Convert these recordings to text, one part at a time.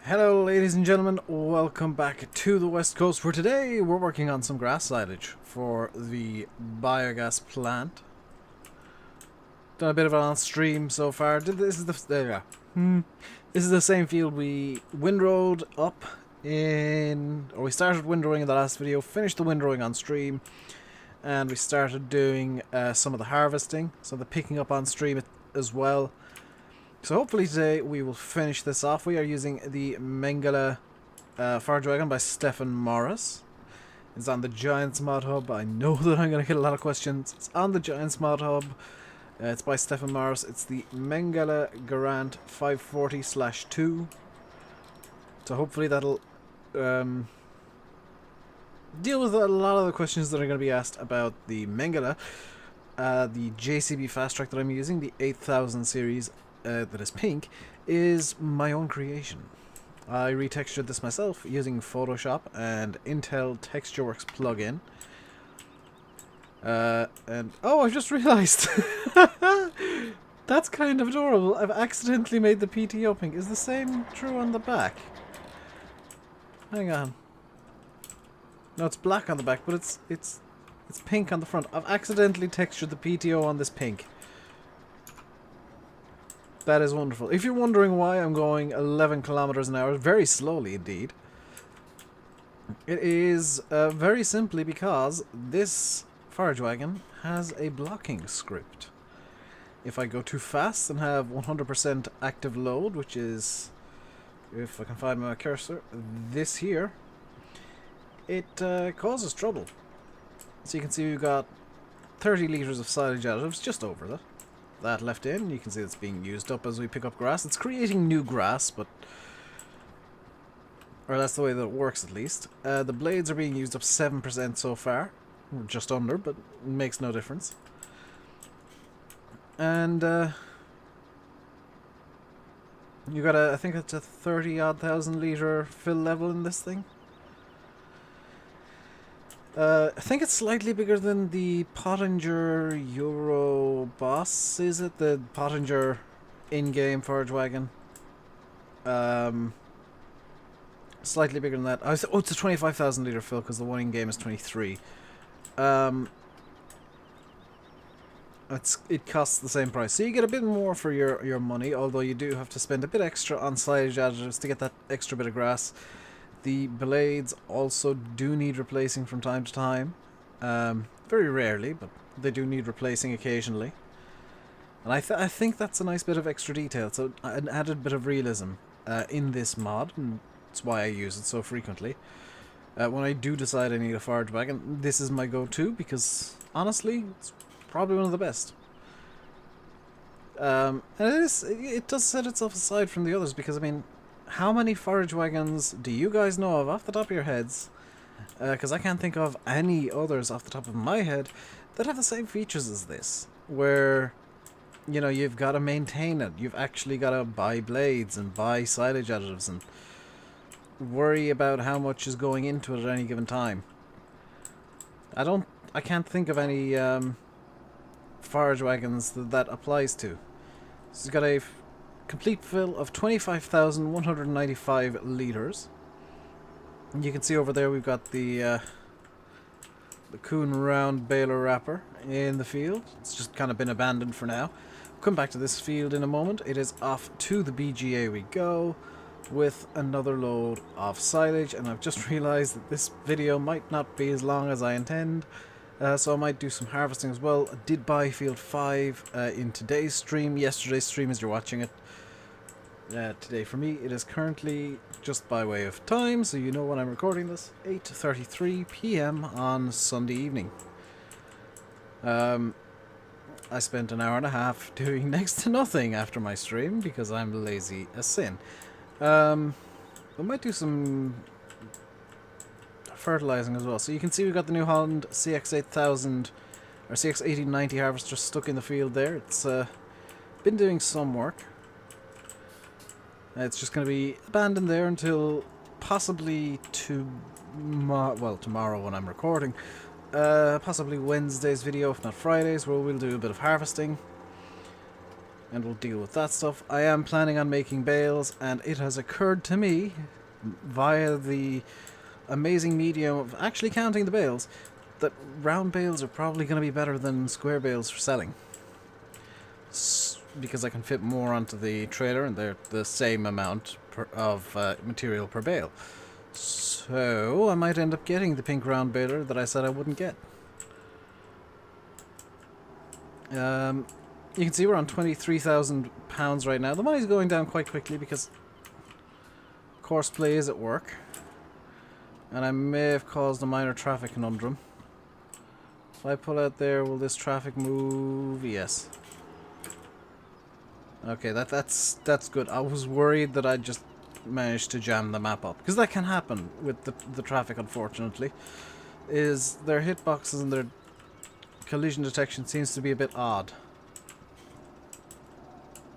Hello ladies and gentlemen, welcome back to the West Coast. For today we're working on some grass silage for the biogas plant. Done a bit of it on stream so far. This is This is the same field we windrowed up in, or we started windrowing in the last video, finished the windrowing on stream, and we started doing some of the harvesting, so the picking up on stream as well. So hopefully today we will finish this off. We are using the Mengele Forage Wagon by Stephen Morris. It's on the Giants Mod Hub. I know that I'm going to get a lot of questions. It's on the Giants Mod Hub. It's by Stephen Morris. It's the Mengele Garant 540/2. So hopefully that'll deal with a lot of the questions that are going to be asked about the Mengele. The JCB Fast Track that I'm using, the 8000 series, that is pink, is my own creation. I retextured this myself using Photoshop and Intel TextureWorks plugin. And oh, I've just realized that's kind of adorable. I've accidentally made the PTO pink. Is the same true on the back? Hang on. No, it's black on the back, but it's pink on the front. I've accidentally textured the PTO on this pink. That is wonderful. If you're wondering why I'm going 11 kilometers an hour, very slowly indeed, it is very simply because this forage wagon has a blocking script. If I go too fast and have 100% active load, which is, if I can find my cursor, this here, it causes trouble. So you can see we've got 30 litres of silage additives, just over that left in. You can see it's being used up as we pick up grass. It's creating new grass, but, or that's the way that it works at least. The blades are being used up 7% so far, just under, but it makes no difference. And you got I think it's a 30-odd thousand litre fill level in this thing. I think it's slightly bigger than the Pottinger Euro Boss, is it? The Pottinger in-game forage wagon. Slightly bigger than that. Oh, it's a 25,000 litre fill because the one in-game is 23. It costs the same price. So you get a bit more for your money, although you do have to spend a bit extra on silage additives to get that extra bit of grass. The blades also do need replacing from time to time. Very rarely, but they do need replacing occasionally. And I think that's a nice bit of extra detail, so an added bit of realism in this mod, and that's why I use it so frequently. When I do decide I need a forage wagon, this is my go-to, because honestly, it's probably one of the best. And it does set itself aside from the others, because I mean, how many forage wagons do you guys know of off the top of your heads? Because I can't think of any others off the top of my head that have the same features as this. Where, you know, you've got to maintain it. You've actually got to buy blades and buy silage additives and worry about how much is going into it at any given time. I can't think of any forage wagons that applies to. So it's got a complete fill of 25,195 litres. And you can see over there we've got the Kuhn round baler wrapper in the field. It's just kind of been abandoned for now. We'll come back to this field in a moment. It is off to the BGA we go with another load of silage, and I've just realised that this video might not be as long as I intend. So I might do some harvesting as well. I did buy field 5 in today's stream. Yesterday's stream as you're watching it. Today for me it is currently, just by way of time so you know when I'm recording this, 8:33 PM on Sunday evening. I spent an hour and a half doing next to nothing after my stream because I'm lazy as sin. We might do some fertilizing as well. So you can see we've got the New Holland CX8000 or CX1890 harvester stuck in the field there. It's been doing some work. It's just going to be abandoned there until possibly tomorrow when I'm recording. Possibly Wednesday's video, if not Friday's, where we'll do a bit of harvesting. and we'll deal with that stuff. I am planning on making bales, and it has occurred to me, via the amazing medium of actually counting the bales, that round bales are probably going to be better than square bales for selling. Because I can fit more onto the trailer, and they're the same amount of material per bale. So I might end up getting the pink round baler that I said I wouldn't get. You can see we're on £23,000 right now. The money's going down quite quickly because Courseplay is at work. And I may have caused a minor traffic conundrum. If I pull out there, will this traffic move? Yes. Okay, that's good. I was worried that I'd just managed to jam the map up. Because that can happen with the traffic, unfortunately. Is their hitboxes and their collision detection seems to be a bit odd.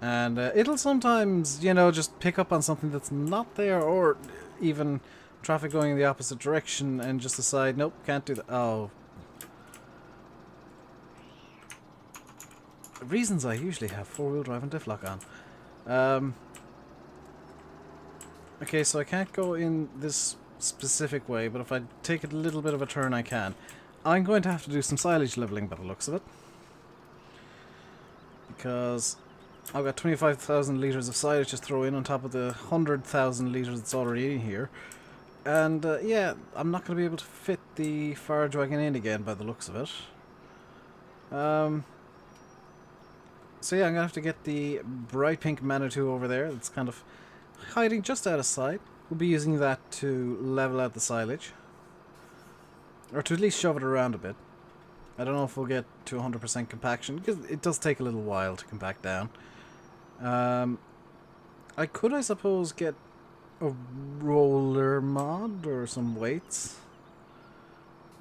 And it'll sometimes, you know, just pick up on something that's not there, or even traffic going in the opposite direction and just decide, nope, can't do that. Oh. Reasons I usually have four-wheel drive and diff lock on. Okay, so I can't go in this specific way, but if I take a little bit of a turn, I can. I'm going to have to do some silage leveling by the looks of it. Because I've got 25,000 litres of silage to throw in on top of the 100,000 litres that's already in here. And yeah, I'm not going to be able to fit the forage wagon in again by the looks of it. So yeah, I'm going to have to get the bright pink Manitou over there. That's kind of hiding just out of sight. We'll be using that to level out the silage. Or to at least shove it around a bit. I don't know if we'll get to 100% compaction, because it does take a little while to compact down. I could, I suppose, get a roller mod or some weights.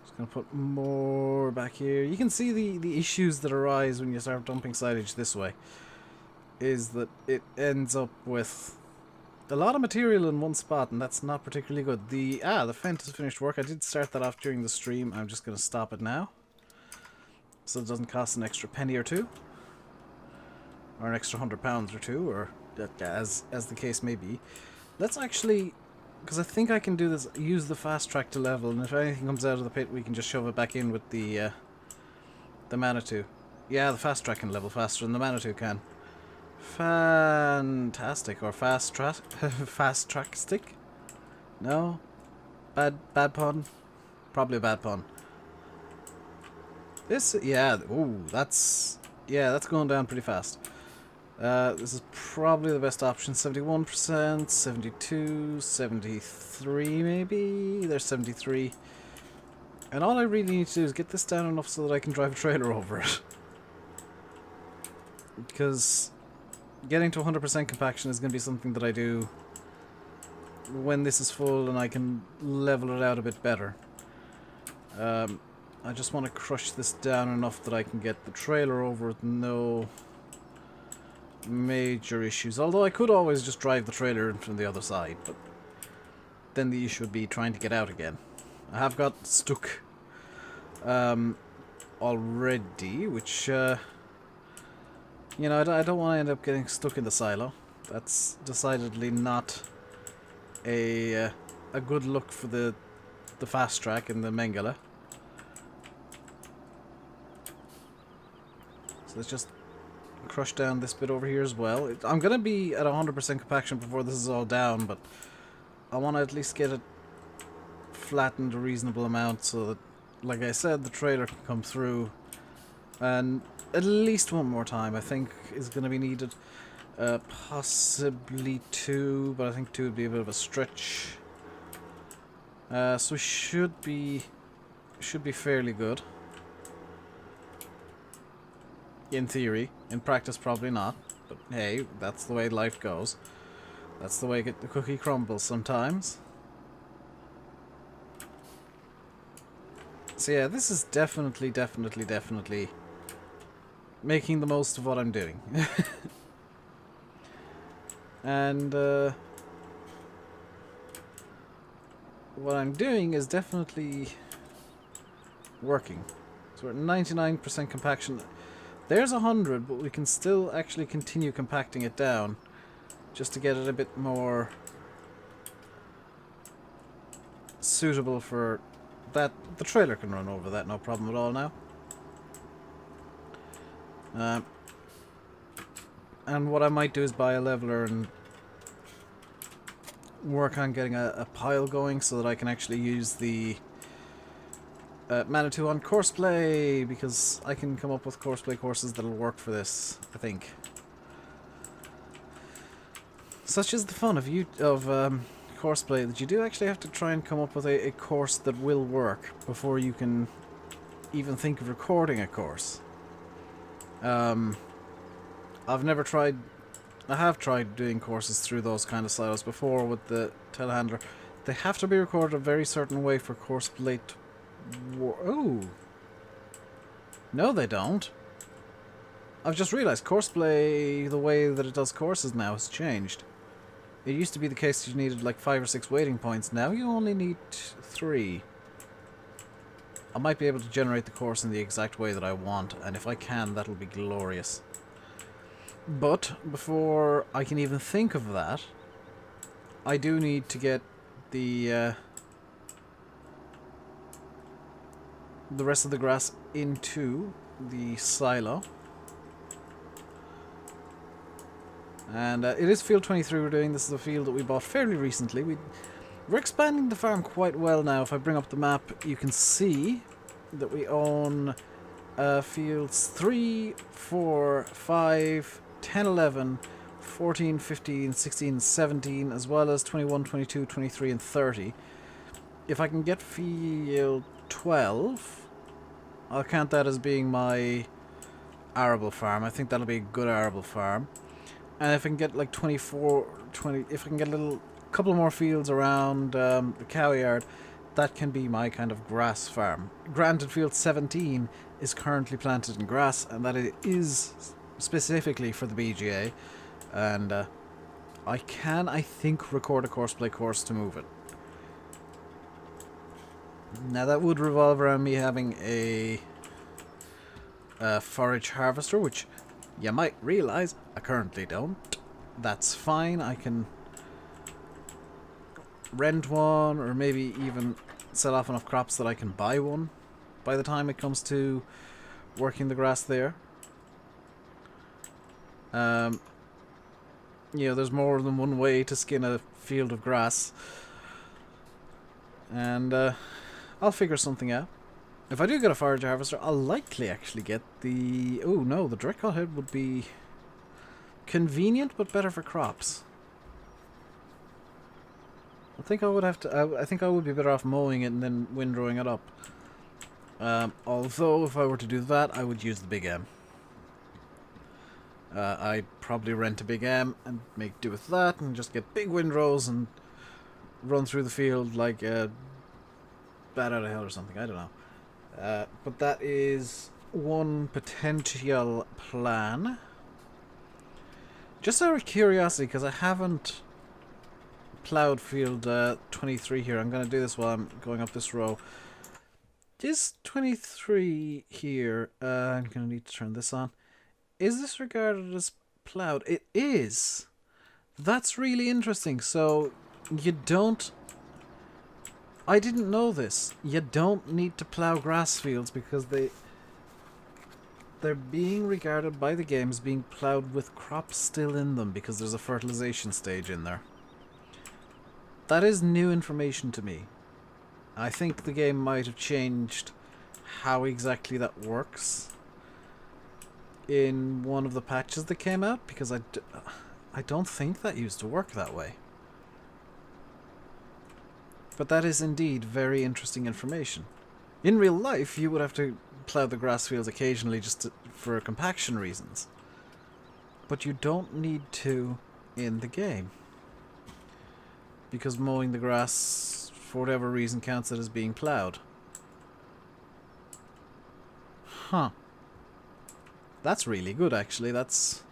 Just gonna put more back here. You can see the issues that arise when you start dumping silage this way. Is that it ends up with a lot of material in one spot, and that's not particularly good. The fence has finished work. I did start that off during the stream. I'm just gonna stop it now, so it doesn't cost an extra penny or two, or an extra £100 or two, or as the case may be. Let's actually, because I think I can do this, use the fast track to level, and if anything comes out of the pit, we can just shove it back in with the Manitou. Yeah, the fast track can level faster than the Manitou can. Fantastic. Or fast track stick? No? Bad pun? Probably a bad pun. This, yeah, ooh, that's going down pretty fast. This is probably the best option. 71%, 72, 73 maybe? There's 73. And all I really need to do is get this down enough so that I can drive a trailer over it. Because getting to 100% compaction is going to be something that I do when this is full and I can level it out a bit better. I just want to crush this down enough that I can get the trailer over with no major issues. Although I could always just drive the trailer in from the other side, but then the issue would be trying to get out again. I have got stuck already, which you know, I don't want to end up getting stuck in the silo. That's decidedly not a good look for the fast track and the Mengele. So let's just crush down this bit over here as well. I'm going to be at 100% compaction before this is all down, but I want to at least get it flattened a reasonable amount so that, like I said, the trailer can come through. And at least one more time, I think, is going to be needed. Possibly two, but I think two would be a bit of a stretch. So we should be fairly good. In theory. In practice, probably not. But hey, that's the way life goes. That's the way the cookie crumbles sometimes. So yeah, this is definitely making the most of what I'm doing. And what I'm doing is definitely working. So we're at 99% compaction. There's 100, but we can still actually continue compacting it down just to get it a bit more suitable for that. The trailer can run over that, no problem at all now. And what I might do is buy a leveler and work on getting a pile going so that I can actually use the Manitou on Courseplay, because I can come up with Courseplay courses that'll work for this, I think. Such is the fun of Courseplay, that you do actually have to try and come up with a course that will work before you can even think of recording a course. I've never tried... I have tried doing courses through those kind of silos before with the telehandler. They have to be recorded a very certain way for Courseplay to... Oh! No, they don't. I've just realised Courseplay, the way that it does courses now, has changed. It used to be the case that you needed like 5 or 6 waiting points. Now you only need 3. I might be able to generate the course in the exact way that I want, and if I can, that'll be glorious. But before I can even think of that, I do need to get the rest of the grass into the silo. And it is field 23 we're doing. This is a field that we bought fairly recently. We're expanding the farm quite well now. If I bring up the map, you can see that we own fields 3, 4, 5, 10, 11, 14, 15, 16, 17, as well as 21, 22, 23, and 30. If I can get field 12, I'll count that as being my arable farm. I think that'll be a good arable farm. And if I can get like 24, 20, if I can get a couple more fields around the cow yard, that can be my kind of grass farm. Granted, field 17 is currently planted in grass, and that it is specifically for the BGA. And I can, I think, record a Courseplay course to move it. Now that would revolve around me having a forage harvester, which you might realise I currently don't. That's fine, I can rent one, or maybe even sell off enough crops that I can buy one by the time it comes to working the grass there. You know, there's more than one way to skin a field of grass. And I'll figure something out. If I do get a forage harvester, I'll likely actually get the... Oh no, the direct cut head would be convenient, but better for crops. I think I would have to... I think I would be better off mowing it and then windrowing it up. Although, if I were to do that, I would use the Big M. I'd probably rent a Big M and make do with that, and just get big windrows and run through the field like a bat out of hell or something. I don't know. But that is one potential plan. Just out of curiosity, because I haven't plowed field 23 here. I'm going to do this while I'm going up this row. Is 23 here, I'm going to need to turn this on. Is this regarded as plowed? It is. That's really interesting. So you don't... I didn't know this. You don't need to plow grass fields because they're being regarded by the game as being plowed with crops still in them because there's a fertilization stage in there. That is new information to me. I think the game might have changed how exactly that works in one of the patches that came out, because I don't think that used to work that way. But that is indeed very interesting information. In real life, you would have to plow the grass fields occasionally just for compaction reasons. But you don't need to in the game. Because mowing the grass, for whatever reason, counts it as being plowed. Huh. That's really good, actually. That's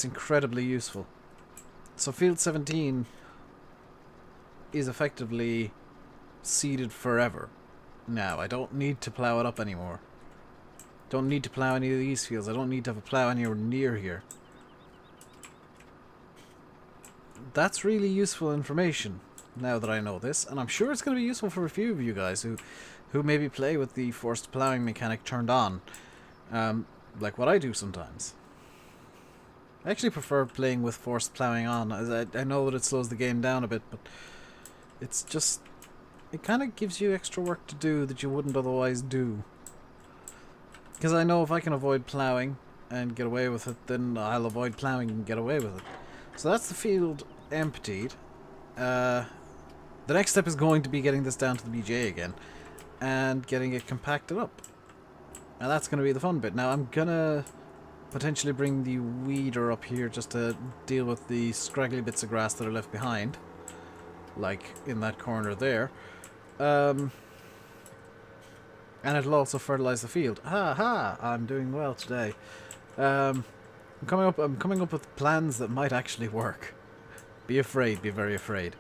incredibly useful. So field 17 is effectively seeded forever. Now, I don't need to plow it up anymore. Don't need to plow any of these fields. I don't need to have a plow anywhere near here. That's really useful information now that I know this, and I'm sure it's going to be useful for a few of you guys who maybe play with the forced plowing mechanic turned on, like what I do sometimes. I actually prefer playing with forced plowing on, as I know that it slows the game down a bit, but it's just, it kind of gives you extra work to do that you wouldn't otherwise do. Because I know if I can avoid plowing and get away with it, then I'll avoid plowing and get away with it. So that's the field emptied. The next step is going to be getting this down to the BJ again and getting it compacted up. And that's going to be the fun bit. Now I'm going to potentially bring the weeder up here just to deal with the scraggly bits of grass that are left behind. Like in that corner there. And it'll also fertilize the field. Ha ha! I'm doing well today. I'm coming up with plans that might actually work. Be afraid, be very afraid.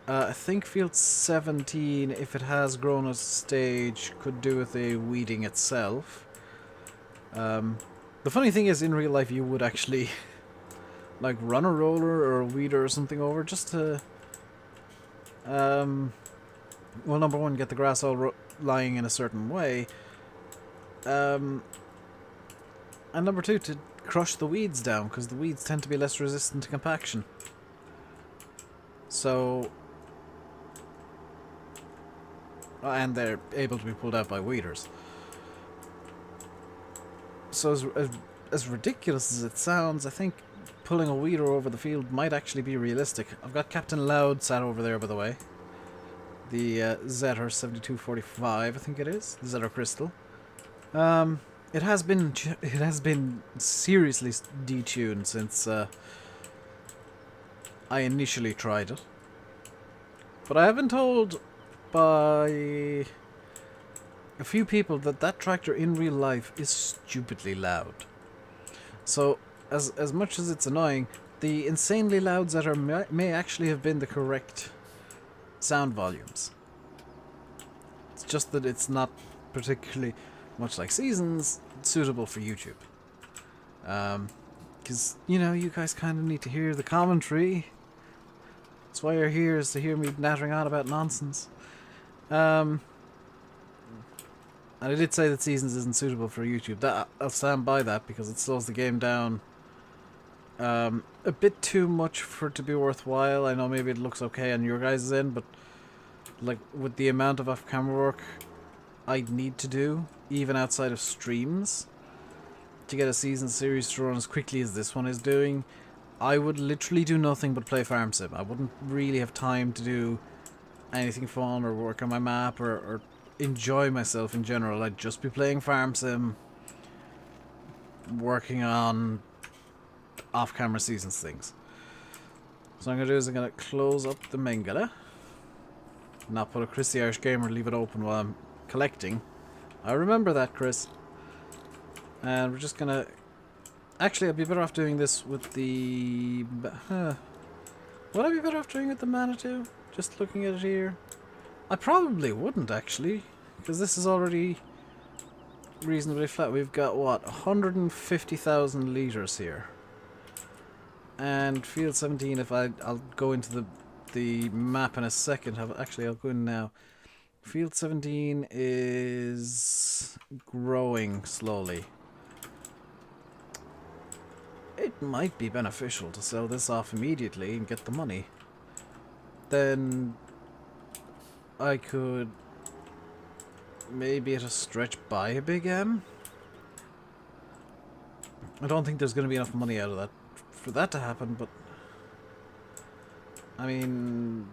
I think field 17, if it has grown a stage, could do with a weeding itself. The funny thing is, in real life, you would actually like run a roller or a weeder or something over just to, well, number one, get the grass all lying in a certain way, and number two, to crush the weeds down, because the weeds tend to be less resistant to compaction. So, and they're able to be pulled out by weeders. So as ridiculous as it sounds, I think pulling a weeder over the field might actually be realistic. I've got Captain Loud sat over there, by the way. The Zetter 7245, I think it is. The Zetter Crystal. It has been seriously detuned since I initially tried it. But I have been told by a few people that that tractor in real life is stupidly loud. So, as much as it's annoying, the insanely loud Zetter may actually have been the correct sound volumes. It's just that it's not particularly, much like Seasons, suitable for YouTube. Because, you know, you guys kind of need to hear the commentary. That's why you're here, is to hear me nattering on about nonsense. And I did say that Seasons isn't suitable for YouTube. That I'll stand by that, because it slows the game down a bit too much for it to be worthwhile. I know maybe it looks okay on your guys' end, but like with the amount of off-camera work I'd need to do, even outside of streams, to get a season series to run as quickly as this one is doing, I would literally do nothing but play Farm Sim. I wouldn't really have time to do anything fun or work on my map or enjoy myself in general. I'd just be playing Farm Sim, working on off-camera Seasons things. So what I'm going to do is I'm going to close up the Mengele, not put a Chris the Irish Gamer, leave it open while I'm collecting. I remember that, Chris. And we're just going to... Actually, I'd be better off doing this with the... Would I be better off doing it with the Manitou? Just looking at it here. I probably wouldn't, actually, because this is already reasonably flat. We've got, what, 150,000 litres here. And field 17, if I'll go into the map in a second. Actually, I'll go in now. Field 17 is growing slowly. It might be beneficial to sell this off immediately and get the money. Then I could maybe at a stretch buy a Big M. I don't think there's going to be enough money out of that for that to happen, but I mean,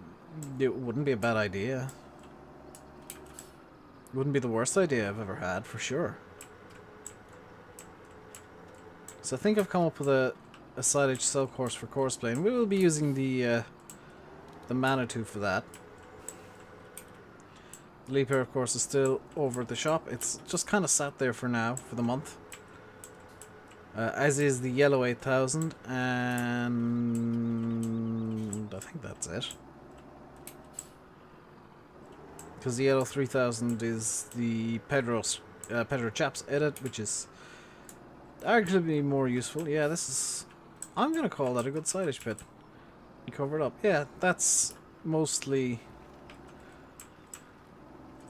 it wouldn't be a bad idea. It wouldn't be the worst idea I've ever had, for sure. So I think I've come up with a silage sell course for course play, and we will be using the Manitou for that. The Leap Air, of course, is still over at the shop. It's just kind of sat there for now, for the month. As is the Yellow 8000, and I think that's it. Because the Yellow 3000 is the Pedro Pedro Chap's edit, which is arguably more useful. Yeah, this is... I'm going to call that a good silage pit. You cover it up. Yeah, that's mostly...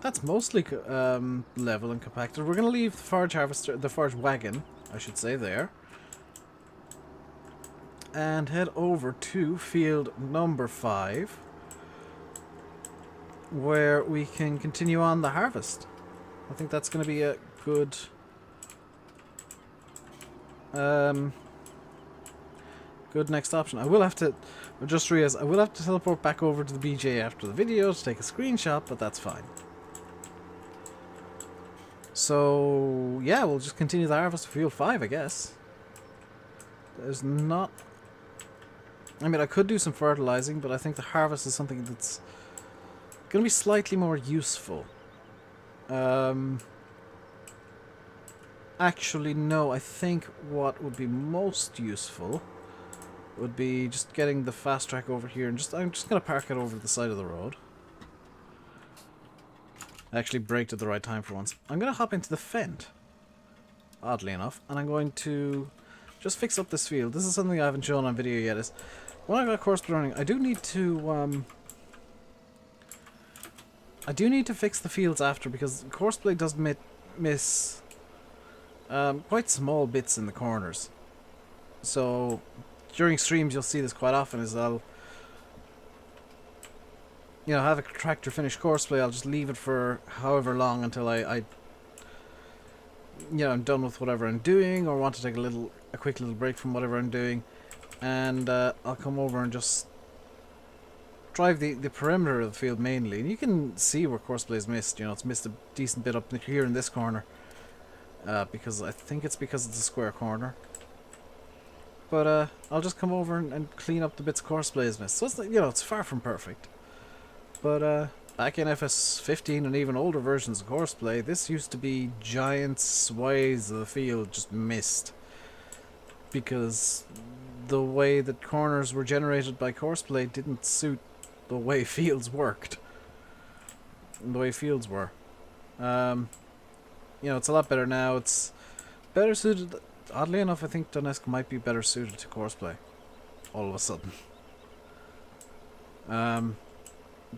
level and compacted. We're going to leave the forage harvester, the forage wagon, I should say, there. And head over to field number 5, where we can continue on the harvest. I think that's going to be a good... good next option. I will have to... I just realized I will have to teleport back over to the BJ after the video to take a screenshot, but that's fine. So, yeah, we'll just continue the harvest of field 5, I guess. There's not... I mean, I could do some fertilizing, but I think the harvest is something that's going to be slightly more useful. Actually, no, I think what would be most useful would be just getting the fast track over here, and I'm just going to park it over the side of the road. I actually braked at the right time for once. I'm going to hop into the Fent, oddly enough, and I'm going to just fix up this field. This is something I haven't shown on video yet. Is when I got courseplay running, I do need to fix the fields after, because courseplay does miss quite small bits in the corners. So during streams you'll see this quite often, is I'll have a tractor finish courseplay, I'll just leave it for however long until I'm done with whatever I'm doing, or want to take a quick little break from whatever I'm doing, and I'll come over and just drive the perimeter of the field mainly. And you can see where courseplay is missed. It's missed a decent bit up here in this corner, because I think it's because it's a square corner. But I'll just come over and clean up the bits courseplay is missed. So it's, it's far from perfect. But back in FS15 and even older versions of courseplay, this used to be giant swathes of the field just missed, because the way that corners were generated by courseplay didn't suit the way fields worked. The way fields were. It's a lot better now. It's better suited. Oddly enough, I think Donetsk might be better suited to courseplay. All of a sudden.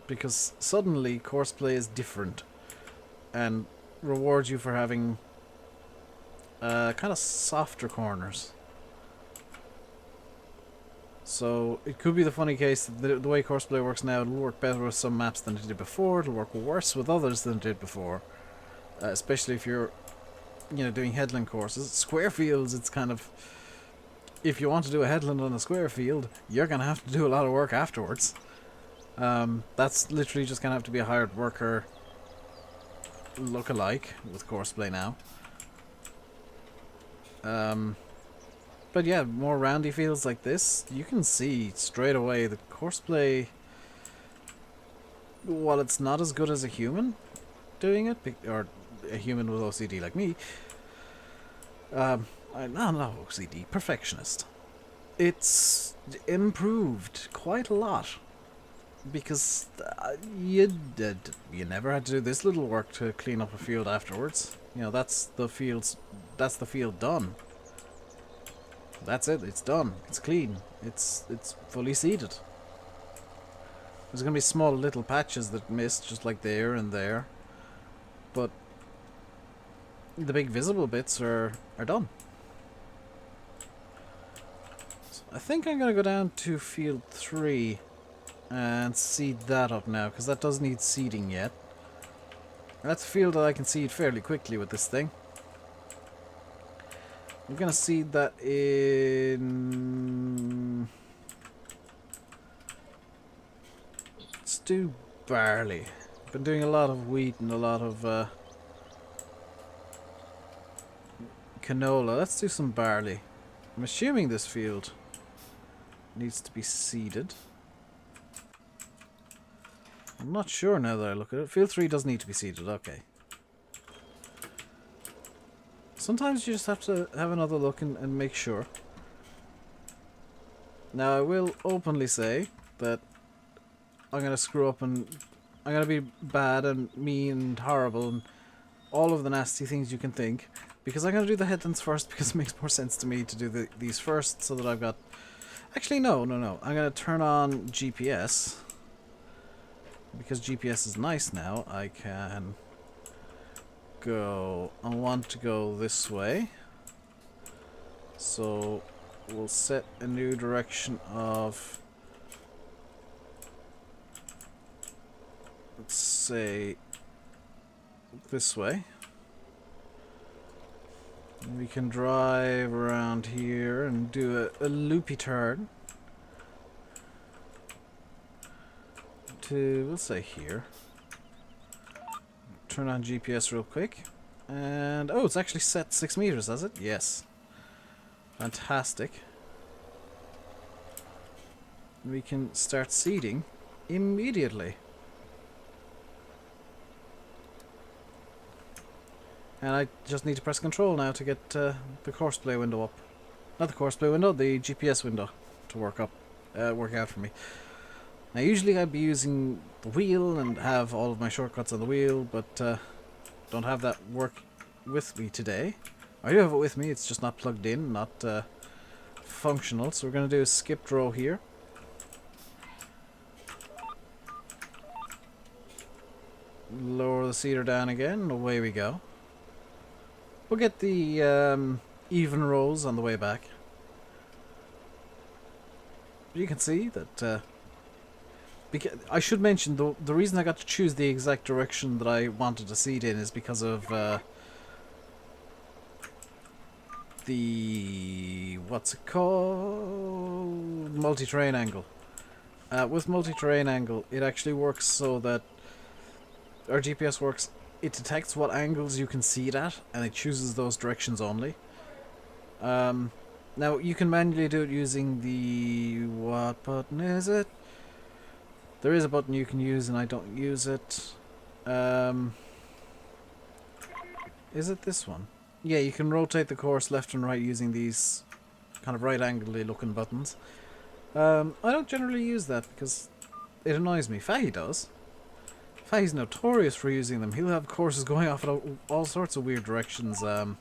Because suddenly courseplay is different and rewards you for having kind of softer corners. So it could be the funny case that the way courseplay works now, it'll work better with some maps than it did before, it'll work worse with others than it did before. Especially if you're doing headland courses. Square fields, it's kind of... If you want to do a headland on a square field, you're going to have to do a lot of work afterwards. That's literally just going to have to be a hired worker look-alike with courseplay now. But yeah, more roundy fields like this, you can see straight away that courseplay, while it's not as good as a human doing it, or a human with OCD like me, not OCD, perfectionist, it's improved quite a lot, because you never had to do this little work to clean up a field afterwards. That's the field done. That's it, it's done, it's clean, it's fully seeded. There's going to be small little patches that missed, just like there and there, but the big visible bits are done. So I think I'm going to go down to field 3 and seed that up now, because that does need seeding yet. That's a field that I can seed fairly quickly with this thing. I'm going to seed that in... Let's do barley. I've been doing a lot of wheat and a lot of canola. Let's do some barley. I'm assuming this field needs to be seeded. I'm not sure now that I look at it. Field 3 does need to be seeded, okay. Sometimes you just have to have another look and make sure. Now I will openly say that I'm going to screw up and I'm going to be bad and mean and horrible and all of the nasty things you can think. Because I'm going to do the headlands first because it makes more sense to me to do these first so that I've got... Actually, no. I'm going to turn on GPS. Because GPS is nice now, I can go... I want to go this way. So we'll set a new direction of... Let's say... this way. We can drive around here and do a loopy turn to, let's say, here. Turn on GPS real quick. And, oh, it's actually set 6 meters, has it? Yes. Fantastic. We can start seeding immediately. And I just need to press control now to get the courseplay window up. Not the courseplay window, the GPS window to work out for me. Now usually I'd be using the wheel and have all of my shortcuts on the wheel, but don't have that work with me today. I do have it with me, it's just not plugged in, not functional. So we're going to do a skipped row here. Lower the seeder down again, and away we go. We'll get the even rows on the way back. You can see that... I should mention, the reason I got to choose the exact direction that I wanted to seed in is because of the... what's it called? Multi-terrain angle. With multi-terrain angle, it actually works so that... our GPS works... it detects what angles you can seed at, and it chooses those directions only. Now, you can manually do it using the... what button is it? There is a button you can use, and I don't use it. Is it this one? Yeah, you can rotate the course left and right using these kind of right-angle-y looking buttons. I don't generally use that because it annoys me. Fahy does. Fahy's notorious for using them. He'll have courses going off in all sorts of weird directions in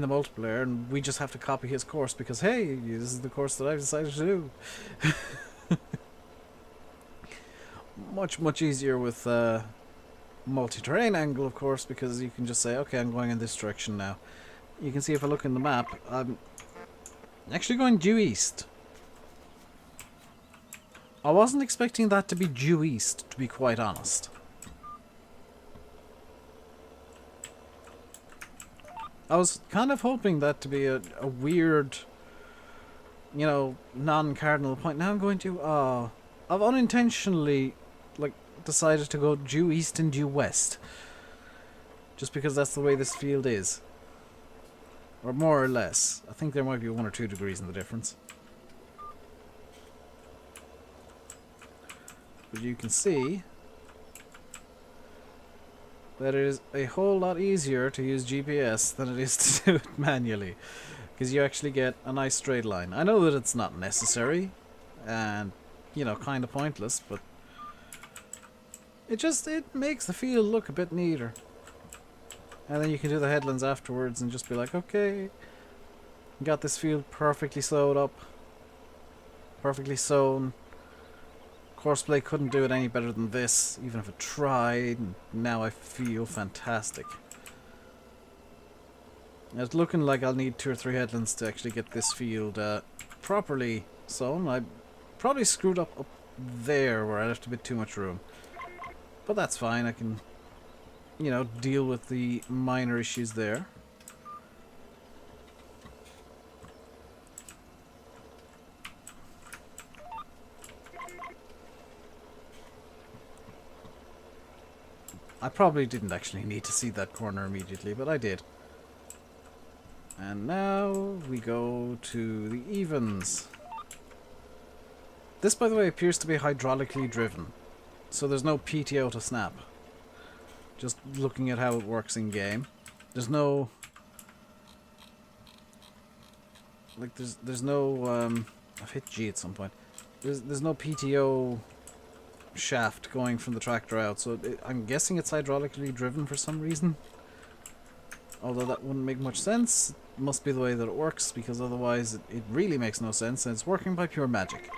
the multiplayer, and we just have to copy his course because, hey, this is the course that I've decided to do. Much easier with multi-terrain angle, of course, because you can just say, okay, I'm going in this direction now. You can see if I look in the map, I'm actually going due east. I wasn't expecting that to be due east, to be quite honest. I was kind of hoping that to be a weird, you know, non-cardinal point. Now I'm going to, I've unintentionally, like, decided to go due east and due west. Just because that's the way this field is. Or more or less. I think there might be 1 or 2 degrees in the difference. But you can see that it is a whole lot easier to use GPS than it is to do it manually. Because you actually get a nice straight line. I know that it's not necessary, and, you know, kind of pointless, but it makes the field look a bit neater. And then you can do the headlands afterwards and just be like, okay, got this field perfectly sewed up, perfectly sewn. Courseplay couldn't do it any better than this, even if it tried. Now I feel fantastic. It's looking like I'll need 2 or 3 headlands to actually get this field properly sewn. I probably screwed up there where I left a bit too much room. But that's fine, I can, you know, deal with the minor issues there. I probably didn't actually need to see that corner immediately, but I did. And now we go to the evens. This, by the way, appears to be hydraulically driven, so there's no PTO to snap. Just looking at how it works in game. There's no... like, there's no... I've hit G at some point. There's no PTO shaft going from the tractor out. So I'm guessing it's hydraulically driven for some reason. Although that wouldn't make much sense. It must be the way that it works, because otherwise it really makes no sense, and it's working by pure magic.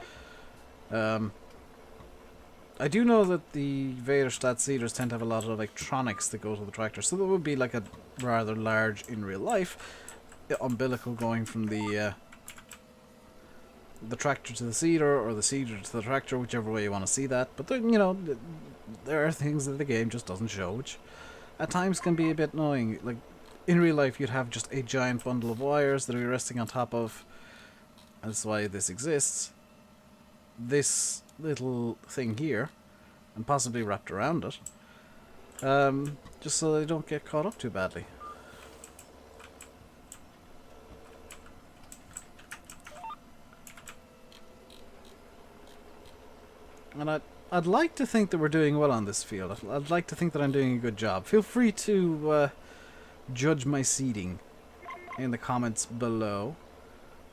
I do know that the Vaderstadt seeders tend to have a lot of electronics that go to the tractor, so there would be like a rather large, in real life, umbilical going from the tractor to the seeder, or the seeder to the tractor, whichever way you want to see that. But there, you know, there are things that the game just doesn't show, which at times can be a bit annoying. Like, in real life, you'd have just a giant bundle of wires that are resting on top of, and that's why this exists, this little thing here, and possibly wrapped around it, just so they don't get caught up too badly. And I'd like to think that we're doing well on this field. I'd like to think that I'm doing a good job. Feel free to judge my seeding in the comments below.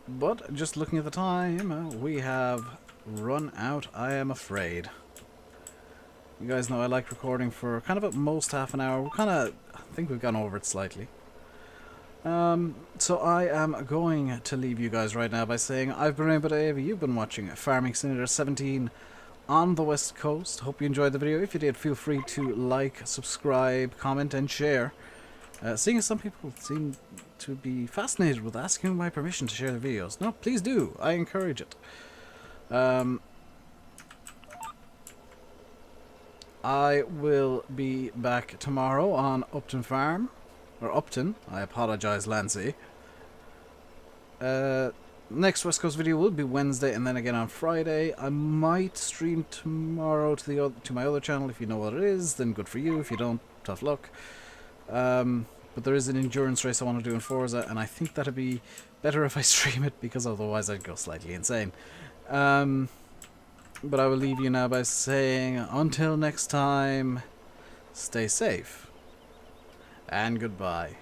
But just looking at the time, we have run out, I am afraid. You guys know I like recording for kind of at most half an hour. I think we've gone over it slightly. So I am going to leave you guys right now by saying I've been RainbowDave. You've been watching Farming Simulator 17 on the West Coast. Hope you enjoyed the video. If you did, feel free to like, subscribe, comment, and share. Seeing as some people seem to be fascinated with asking my permission to share the videos. No, please do. I encourage it. I will be back tomorrow on Upton Farm. Or Upton. I apologize, Lancy. Next West Coast video will be Wednesday, and then again on Friday. I might stream tomorrow to my other channel. If you know what it is, then good for you. If you don't, tough luck. But there is an endurance race I want to do in Forza, and I think that'd be better if I stream it, because otherwise I'd go slightly insane. But I will leave you now by saying, until next time, stay safe, and goodbye.